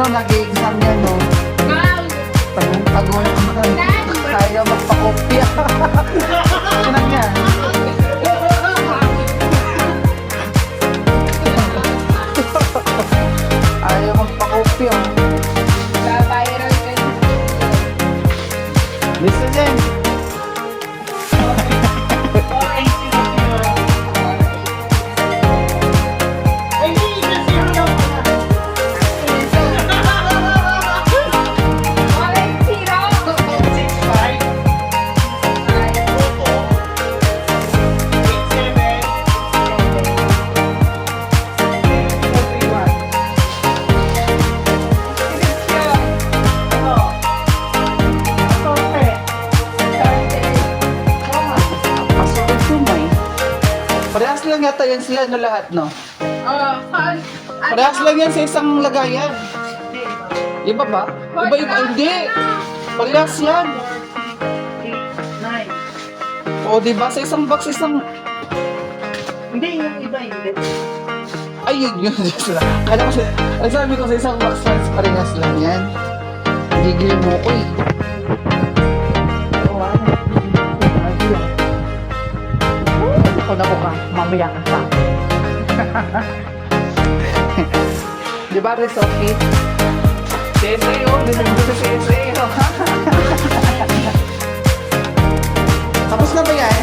ano, nag-i-exam yan, no? Taguin naman. Kaya magpakopya. Sinan niya. Ayaw magpakopya. Viral kayo. Listen din. Parehas lang yata yan sila no lahat, no? Parehas lang yan sa isang lagayan. Iba ba? Iba-iba. Hindi. Parehas yan. O, diba? Sa isang box, isang... Hindi, yung iba, hindi. Ay, yun. Kala ko siya... Ang sabi ko sa isang box, parehas lang yan. Gigil mo ko eh. Ako ka, mamaya ka sa Di ba, Resoki? CSA, oh. Dinagdo sa CSA, oh. Tapos na ba yan?